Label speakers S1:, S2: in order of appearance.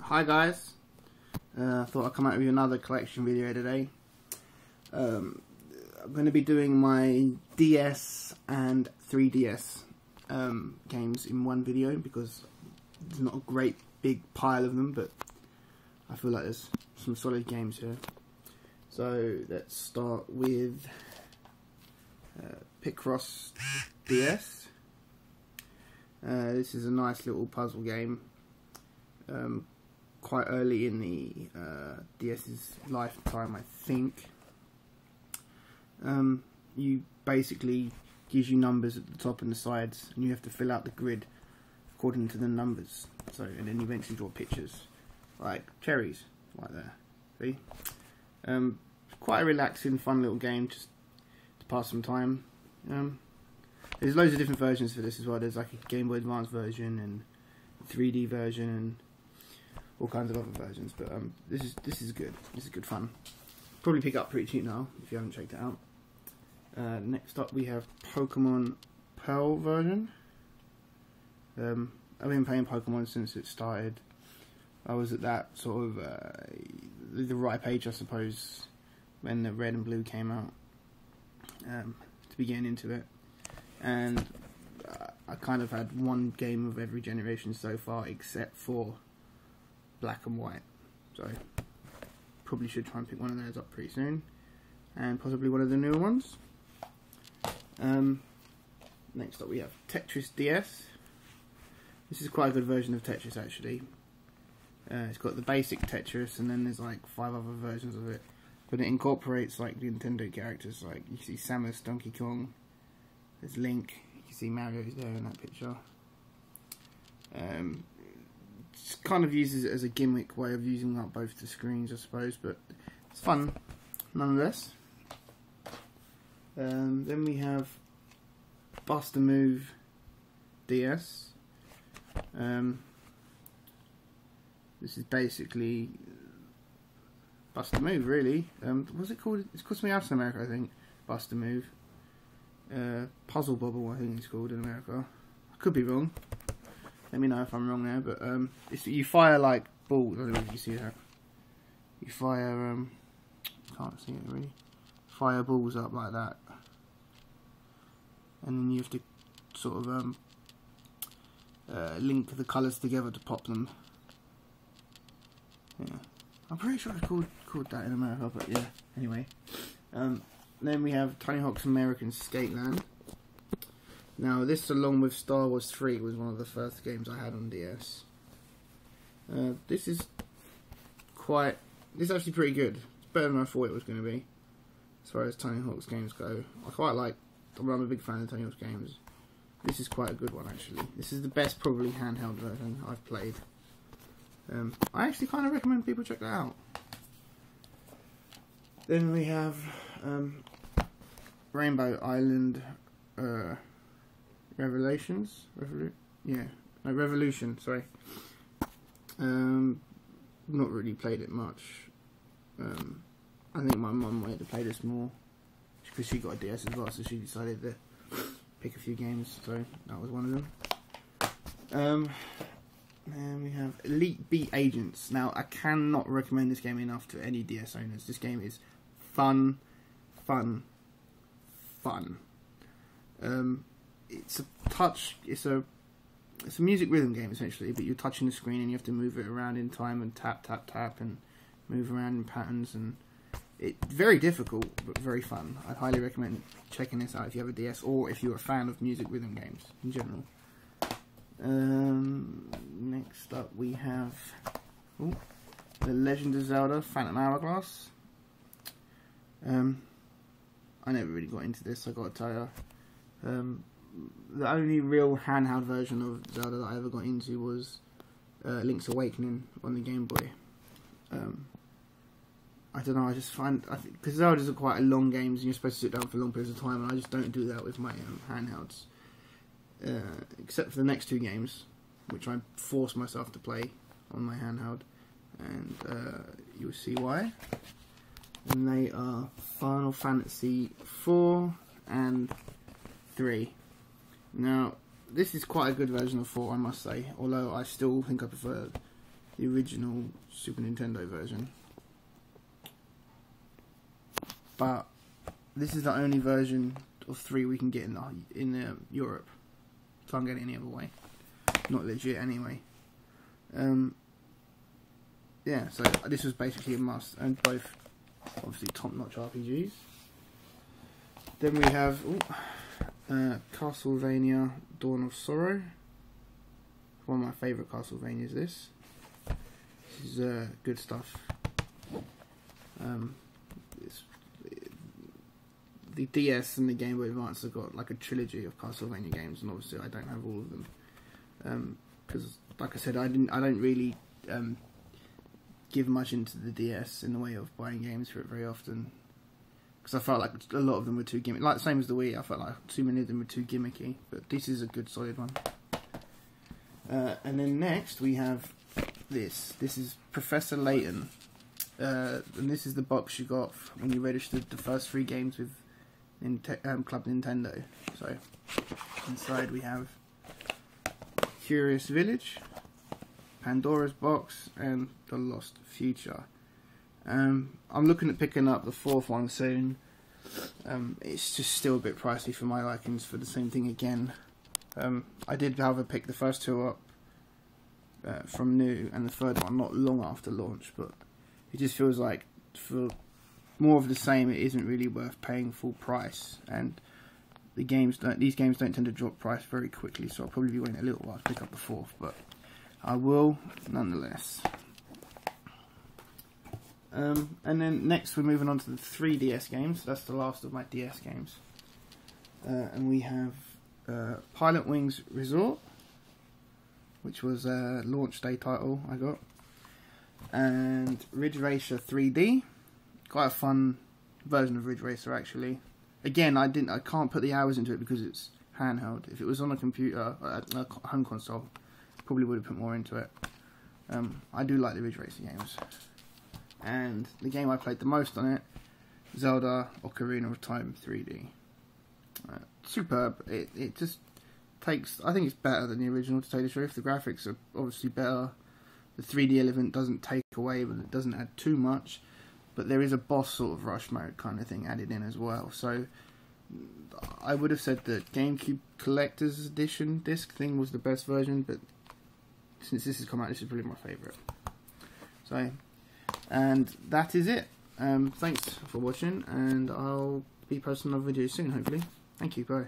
S1: Hi guys, I thought I'd come out with another collection video today. I'm going to be doing my DS and 3DS games in one video because there's not a great big pile of them, but I feel like there's some solid games here. So let's start with Picross DS. This is a nice little puzzle game. Quite early in the DS's lifetime, I think. You basically gives you numbers at the top and the sides, and you have to fill out the grid according to the numbers. So, and then you eventually draw pictures like cherries, like there. See? Quite a relaxing, fun little game just to pass some time. There's loads of different versions for this as well. There's like a Game Boy Advance version and 3D version and all kinds of other versions, but this is good. This is good fun. Probably pick up pretty cheap now if you haven't checked it out. Next up we have Pokemon Pearl version. I've been playing Pokemon since it started. I was at that sort of the ripe age, I suppose, when the Red and Blue came out, to be getting into it, and I kind of had one game of every generation so far except for Black and White, so probably should try and pick one of those up pretty soon, and possibly one of the newer ones. Next up we have Tetris DS. This is quite a good version of Tetris actually. It's got the basic Tetris and then there's like 5 other versions of it, but it incorporates like Nintendo characters, like you see Samus, Donkey Kong, there's Link, you can see Mario's there in that picture. It's kind of uses it as a gimmick way of using up both the screens, I suppose, but it's fun nonetheless. Then we have Bust-A-Move DS. This is basically Bust-A-Move, really. What's it called? It's called something else in America, I think. Bust-A-Move. Puzzle Bobble, I think it's called in America. I could be wrong. Let me know if I'm wrong there, but you fire like balls. I don't know if you see that. You fire, can't see it really. Fire balls up like that, and then you have to sort of link the colours together to pop them. Yeah, I'm pretty sure it's called that in America, but yeah. Anyway, then we have Tony Hawk's American Skateland. Now this, along with Star Wars 3, was one of the first games I had on DS. This is actually pretty good. It's better than I thought it was going to be, as far as Tony Hawk's games go. I'm a big fan of Tony Hawk's games. This is quite a good one actually. This is the best probably handheld version I've played. I actually kind of recommend people check that out. Then we have Rainbow Island Revolution, sorry. Not really played it much. I think my mum wanted to play this more because she got a DS as well, so she decided to pick a few games, so that was one of them. And we have Elite Beat Agents. Now I cannot recommend this game enough to any DS owners. This game is fun. It's a music rhythm game essentially, but you're touching the screen and you have to move it around in time and tap and move around in patterns, and it's very difficult but very fun. I'd highly recommend checking this out if you have a DS or if you're a fan of music rhythm games in general. Next up we have The Legend of Zelda Phantom Hourglass. I never really got into this, I gotta tell you. The only real handheld version of Zelda that I ever got into was Link's Awakening on the Game Boy. I don't know, I think because Zelda's are quite long games and you're supposed to sit down for long periods of time, and I just don't do that with my handhelds. Except for the next 2 games, which I force myself to play on my handheld, and you'll see why. And they are Final Fantasy 4 and 3. Now, this is quite a good version of 4, I must say, although I still think I prefer the original Super Nintendo version. But this is the only version of 3 we can get in Europe. Can't get it any other way. Not legit anyway. Yeah, so this was basically a must, and both obviously top-notch RPGs. Then we have Castlevania Dawn of Sorrow. One of my favourite Castlevanias. This is good stuff. The DS and the Game Boy Advance have got like a trilogy of Castlevania games, and obviously I don't have all of them because, like I said, I don't really give much into the DS in the way of buying games for it very often, because I felt like a lot of them were too gimmicky. Like same as the Wii, I felt like too many of them were too gimmicky. But this is a good solid one. And then next we have this. This is Professor Layton, and this is the box you got when you registered the first 3 games with Club Nintendo. So inside we have Curious Village, Pandora's Box, and The Lost Future. I'm looking at picking up the 4th one soon. It's just still a bit pricey for my likings for the same thing again. I did, however, pick the first 2 up from new, and the 3rd one not long after launch, but it just feels like for more of the same, it isn't really worth paying full price, and these games don't tend to drop price very quickly, so I'll probably be waiting a little while to pick up the 4th, but I will nonetheless. And then next we're moving on to the 3DS games. That's the last of my DS games. And we have Pilot Wings Resort, which was a launch day title I got. And Ridge Racer 3D. Quite a fun version of Ridge Racer actually. Again, I can't put the hours into it because it's handheld. If it was on a computer, a home console, probably would have put more into it. I do like the Ridge Racer games. And the game I played the most on it, Zelda Ocarina of Time 3D. Superb. It just takes, I think it's better than the original, to tell you the truth. The graphics are obviously better. The 3D element doesn't take away, but it doesn't add too much. But there is a boss sort of rush mode kind of thing added in as well. So I would have said that GameCube Collector's Edition disc thing was the best version, but since this has come out, this is probably my favourite. So, and that is it. Thanks for watching, and I'll be posting another video soon, hopefully. Thank you, bye.